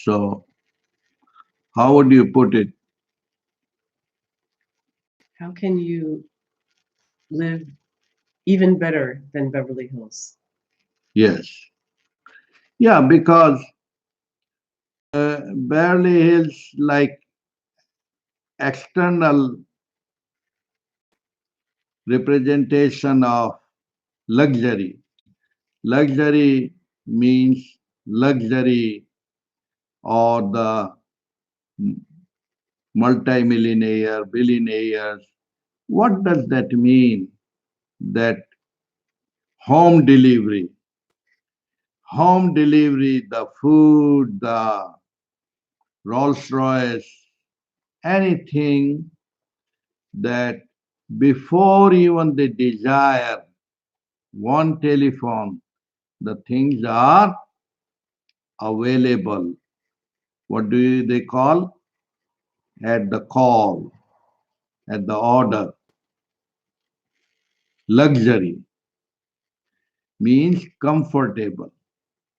So, how would you put it? How can you live even better than Beverly Hills? Yes. Yeah, because Beverly Hills, like external representation of luxury. Luxury means luxury or the multimillionaire, billionaires. What does that mean? That home delivery, the food, the Rolls Royce, anything that before even they desire one telephone, the things are available. What do they call? At the call, at the order. Luxury means comfortable.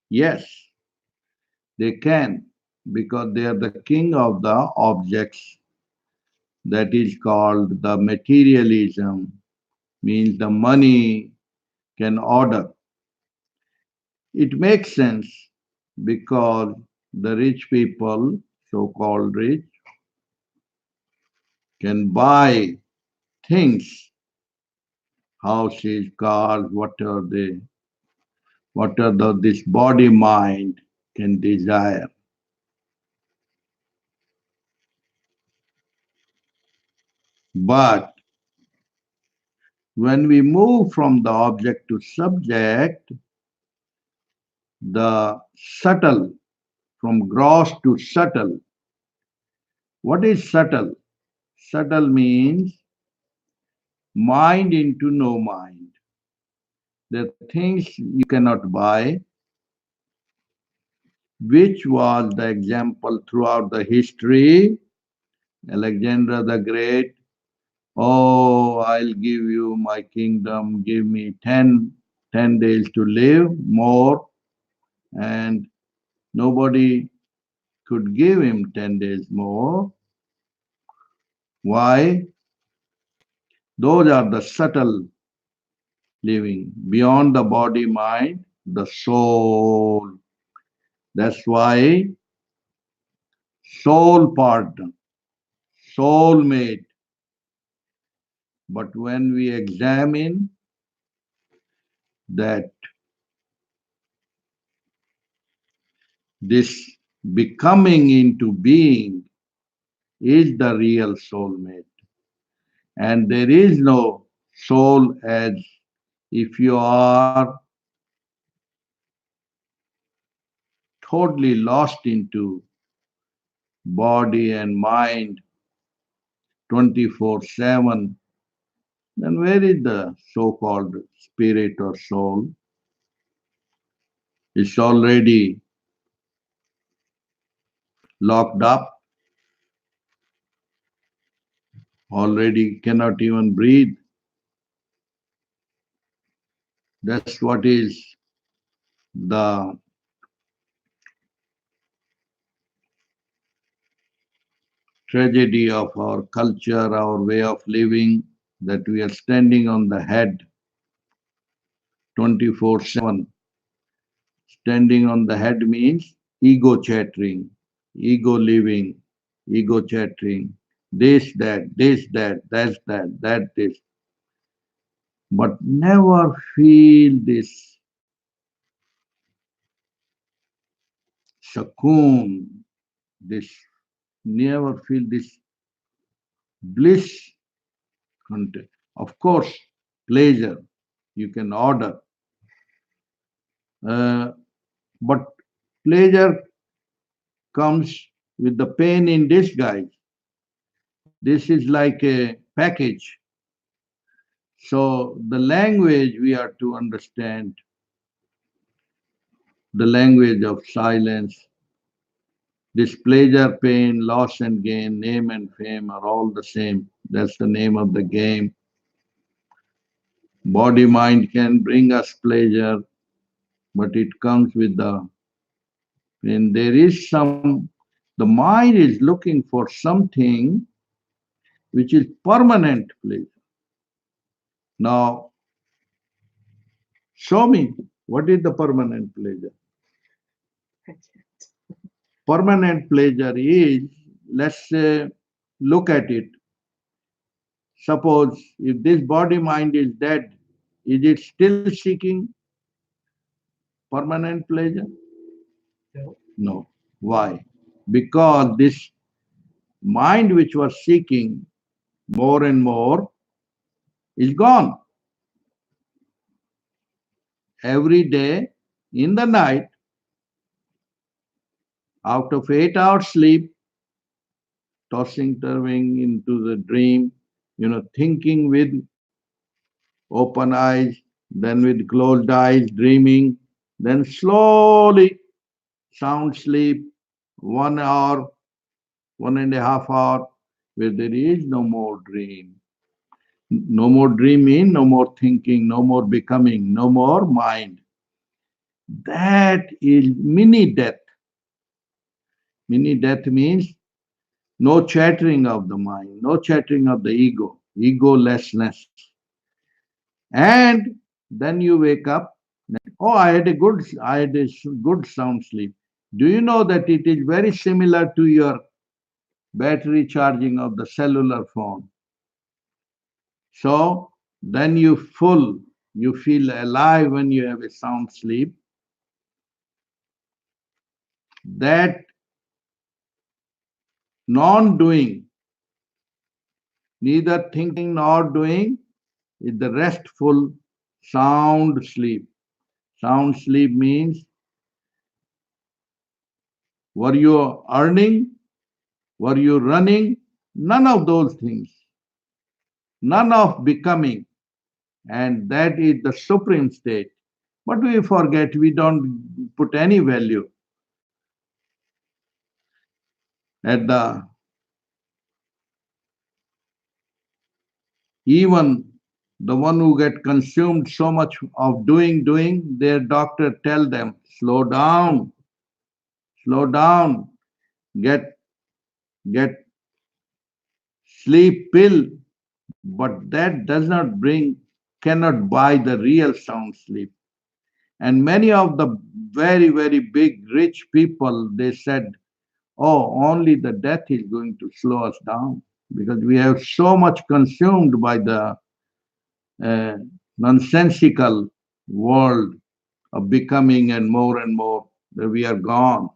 Yes, they can because they are the king of the objects. That is called the materialism, means the money can order. It makes sense because the rich people, so-called rich, can buy things, houses, cars, whatever this body mind can desire. But when we move from the object to subject, the subtle, from gross to subtle. What is subtle? Subtle means mind into no mind. The things you cannot buy, which was the example throughout the history. Alexander the Great, oh, I'll give you my kingdom, give me 10 days to live more, and nobody could give him 10 days more. Why? Those are the subtle living, beyond the body mind, the soul. That's why soul partner, soulmate. But when we examine that this becoming into being is the real soulmate, and there is no soul as if you are totally lost into body and mind 24/7, then where is the so-called spirit or soul? It's already locked up, already cannot even breathe. That's what is the tragedy of our culture, our way of living, that we are standing on the head 24/7. Standing on the head means ego chattering, ego living, ego chattering, this, that, this. But never feel this shakoon, this, never feel this bliss content. Of course, pleasure you can order, uh, but pleasure comes with the pain in disguise. This is like a package. So the language we are to understand, the language of silence, this pleasure, pain, loss and gain, name and fame are all the same. That's the name of the game. Body mind can bring us pleasure, but it comes with the When there is the mind is looking for something which is permanent pleasure. Now, show me what is the permanent pleasure. Permanent pleasure is, let's say, look at it. Suppose if this body mind is dead, is it still seeking permanent pleasure? No. No. Why? Because this mind which was seeking more and more is gone. Every day in the night, out of 8 hours sleep, tossing, turning into the dream, thinking with open eyes, then with closed eyes, dreaming, then slowly sound sleep, 1 hour, 1.5 hour, where there is no more dream. No more dreaming, no more thinking, no more becoming, no more mind. That is mini death. Mini death means no chattering of the mind, no chattering of the ego, egolessness. And then you wake up. Oh, I had a good sound sleep. Do you know that it is very similar to your battery charging of the cellular phone? So then you feel alive when you have a sound sleep. That non-doing, neither thinking nor doing, is the restful sound sleep. Sound sleep means, were you earning? Were you running? None of those things. None of becoming. And that is the supreme state. But we forget, we don't put any value at the, even the one who get consumed so much of doing, their doctor tell them, slow down, get get sleep pill, but that does not bring, cannot buy the real sound sleep. And many of the very big rich people, they said, oh, only the death is going to slow us down because we have so much consumed by the uh, nonsensical world of becoming and more that we are gone.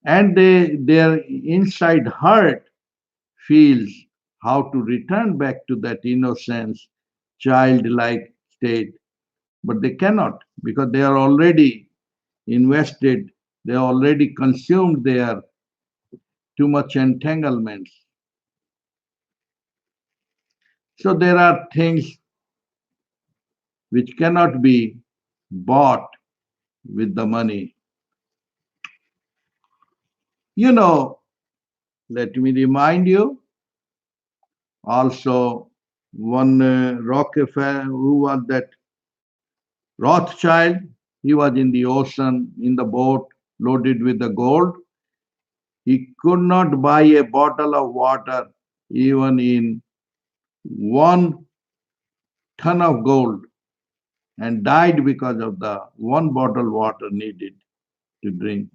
And their inside heart feels how to return back to that innocence, childlike state, but they cannot because they are already invested, they already consumed their too much entanglements. So there are things which cannot be bought with the money. You know, let me remind you also one Rockefeller, who was that Rothschild, he was in the ocean in the boat loaded with the gold. He could not buy a bottle of water even in 1 ton of gold and died because of the one bottle water needed to drink.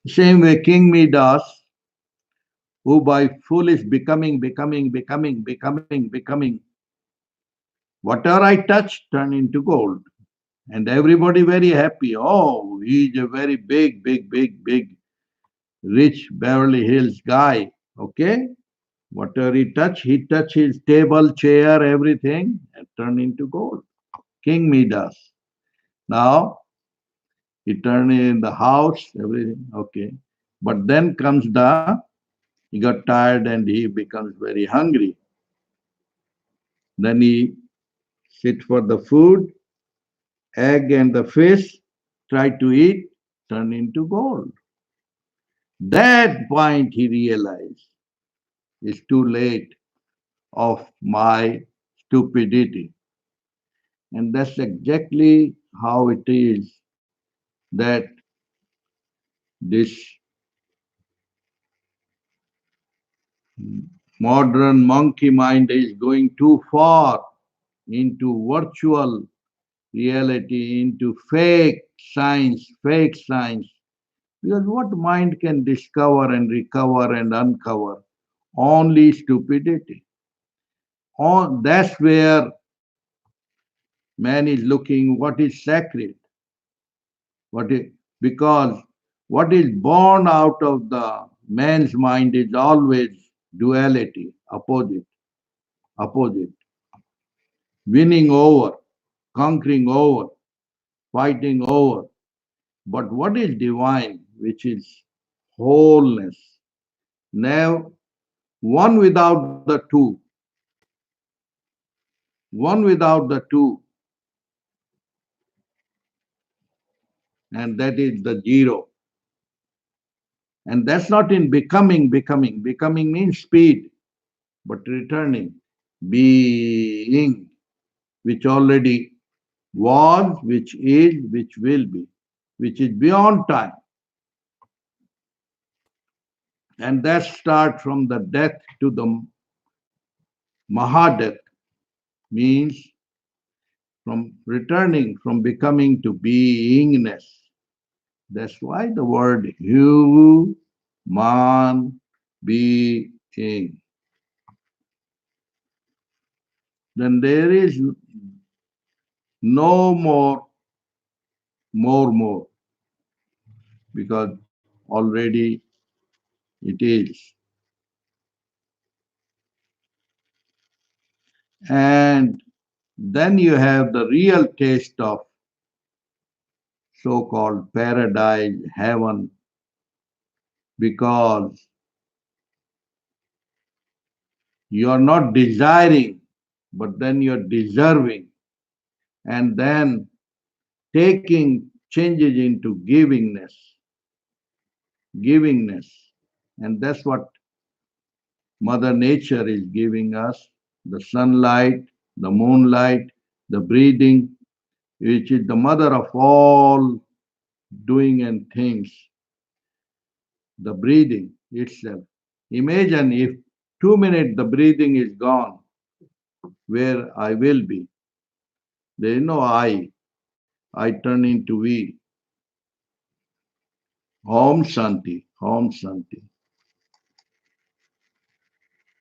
Same way, King Midas, who by foolish becoming, whatever I touch turn into gold. And everybody very happy. Oh, he's a very big, rich Beverly Hills guy. Okay? Whatever he touch his table, chair, everything, and turn into gold. King Midas. Now, he turned in the house, everything, okay. But then comes he got tired and he becomes very hungry. Then he sit for the food, egg and the fish, try to eat, turn into gold. That point he realized is too late of my stupidity. And that's exactly how it is that This modern monkey mind is going too far into virtual reality, into fake science. Because what mind can discover and recover and uncover? Only stupidity. That's where man is looking what is sacred, what is, because what is born out of the man's mind is always duality, opposite, winning over, conquering over, fighting over. But what is divine, which is wholeness? Now, one without the two, one without the two, and that is the zero. And that's not in becoming, becoming. Becoming means speed, but returning, being, which already was, which is, which will be, which is beyond time. And that starts from the death to the Mahadeath, means from returning, from becoming to beingness. That's why the word human being. Then there is no more, because already it is. And then you have the real taste of so called paradise, heaven, because you are not desiring, but then you're deserving, and then taking changes into givingness. And that's what Mother Nature is giving us, the sunlight, the moonlight, the breathing, which is the mother of all doing and things, the breathing itself. Imagine if 2 minutes the breathing is gone, where I will be. There is no I turn into we. Om Shanti, Om Shanti.